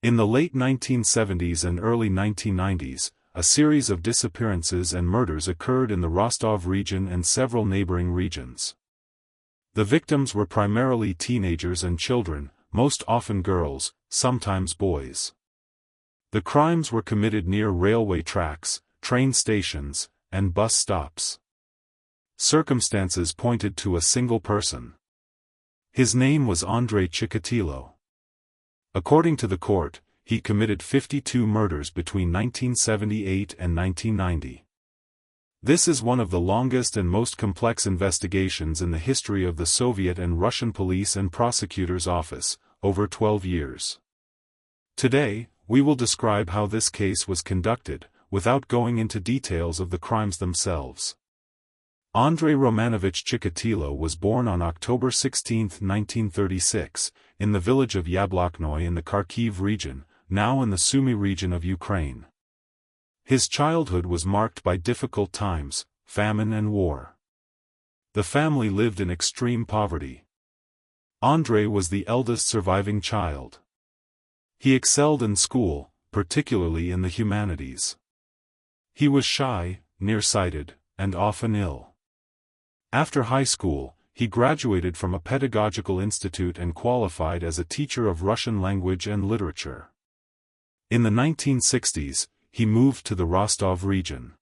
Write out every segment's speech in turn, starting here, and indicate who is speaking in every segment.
Speaker 1: In the late 1970s and early 1990s, a series of disappearances and murders occurred in the Rostov region and several neighboring regions. The victims were primarily teenagers and children, most often girls, sometimes boys. The crimes were committed near railway tracks, train stations, and bus stops. Circumstances pointed to a single person. His name was Andrei Chikatilo. According to the court, he committed 52 murders between 1978 and 1990. This is one of the longest and most complex investigations in the history of the Soviet and Russian police and prosecutors' office, over 12 years. Today, we will describe how this case was conducted, without going into details of the crimes themselves. Andrei Romanovich Chikatilo was born on October 16, 1936, in the village of Yabloknoye in the Kharkiv region, now in the Sumy region of Ukraine. His childhood was marked by difficult times, famine and war. The family lived in extreme poverty. Andrei was the eldest surviving child. He excelled in school, particularly in the humanities. He was shy, nearsighted, and often ill. After high school, he graduated from a pedagogical institute and qualified as a teacher of Russian language and literature. In the 1960s, he moved to the Rostov region.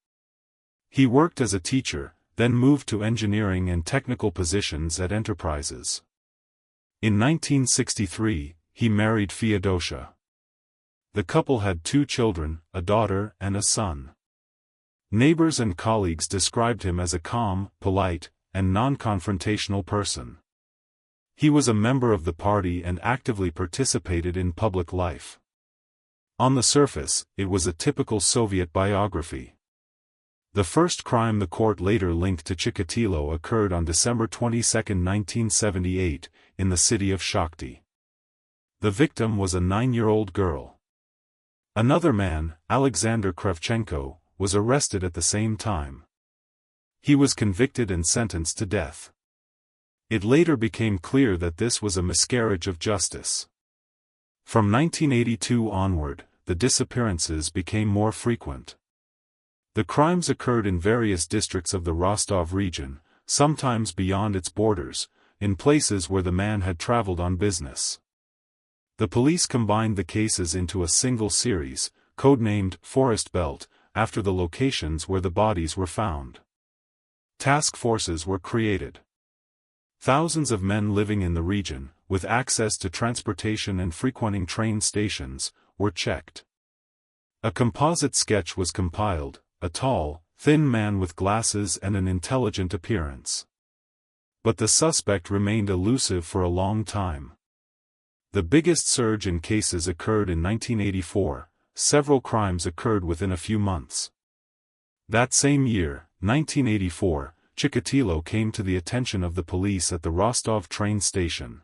Speaker 1: He worked as a teacher, then moved to engineering and technical positions at enterprises. In 1963, he married Feodosia. The couple had 2 children, a daughter and a son. Neighbors and colleagues described him as a calm, polite, and non-confrontational person. He was a member of the party and actively participated in public life. On the surface, it was a typical Soviet biography. The first crime the court later linked to Chikatilo occurred on December 22, 1978, in the city of Shakhty. The victim was a 9-year-old girl. Another man, Alexander Kravchenko, was arrested at the same time. He was convicted and sentenced to death. It later became clear that this was a miscarriage of justice. From 1982 onward, the disappearances became more frequent. The crimes occurred in various districts of the Rostov region, sometimes beyond its borders, in places where the man had traveled on business. The police combined the cases into a single series, codenamed Forest Belt, after the locations where the bodies were found. Task forces were created. Thousands of men living in the region, with access to transportation and frequenting train stations, were checked. A composite sketch was compiled, a tall, thin man with glasses and an intelligent appearance. But the suspect remained elusive for a long time. The biggest surge in cases occurred in 1984, several crimes occurred within a few months. That same year, 1984, Chikatilo came to the attention of the police at the Rostov train station.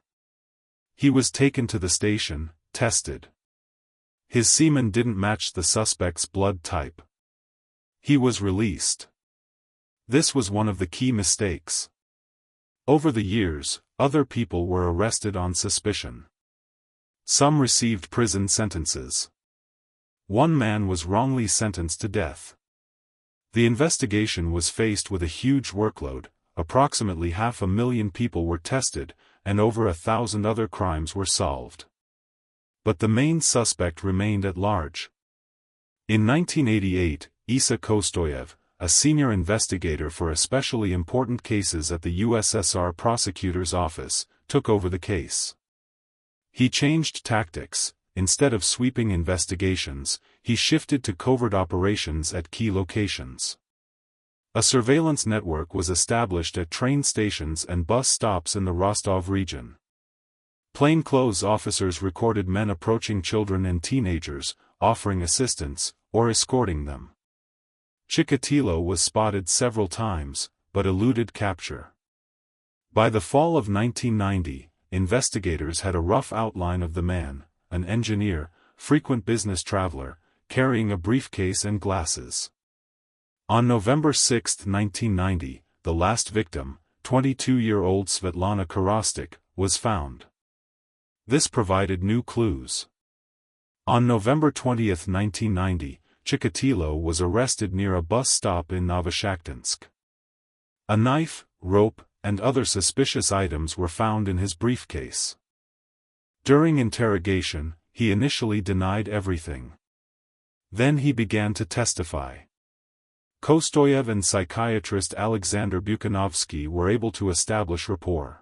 Speaker 1: He was taken to the station, tested. His semen didn't match the suspect's blood type. He was released. This was one of the key mistakes. Over the years, other people were arrested on suspicion. Some received prison sentences. One man was wrongly sentenced to death. The investigation was faced with a huge workload, approximately 500,000 people were tested, and over 1,000 other crimes were solved. But the main suspect remained at large. In 1988, Isa Kostoyev, a senior investigator for especially important cases at the USSR prosecutor's office, took over the case. He changed tactics. Instead of sweeping investigations, he shifted to covert operations at key locations. A surveillance network was established at train stations and bus stops in the Rostov region. Plainclothes officers recorded men approaching children and teenagers, offering assistance, or escorting them. Chikatilo was spotted several times, but eluded capture. By the fall of 1990, investigators had a rough outline of the man, an engineer, frequent business traveler, carrying a briefcase and glasses. On November 6, 1990, the last victim, 22-year-old Svetlana Korostik, was found. This provided new clues. On November 20, 1990, Chikatilo was arrested near a bus stop in Novoshakhtinsk. A knife, rope, and other suspicious items were found in his briefcase. During interrogation, he initially denied everything. Then he began to testify. Kostoyev and psychiatrist Alexander Buchanovsky were able to establish rapport.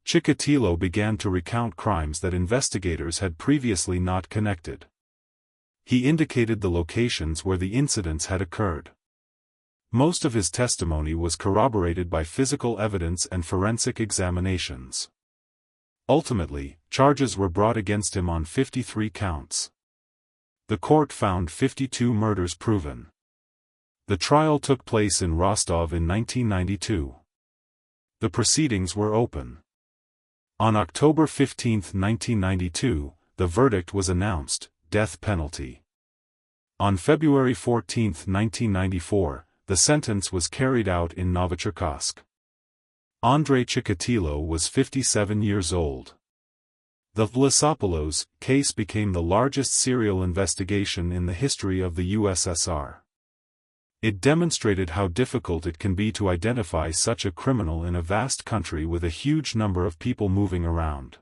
Speaker 1: Chikatilo began to recount crimes that investigators had previously not connected. He indicated the locations where the incidents had occurred. Most of his testimony was corroborated by physical evidence and forensic examinations. Ultimately, charges were brought against him on 53 counts. The court found 52 murders proven. The trial took place in Rostov in 1992. The proceedings were open. On October 15, 1992, the verdict was announced: death penalty. On February 14, 1994, the sentence was carried out in Novocherkassk. Andrei Chikatilo was 57 years old. The Vlasopoulos case became the largest serial investigation in the history of the USSR. It demonstrated how difficult it can be to identify such a criminal in a vast country with a huge number of people moving around.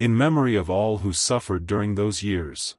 Speaker 1: In memory of all who suffered during those years.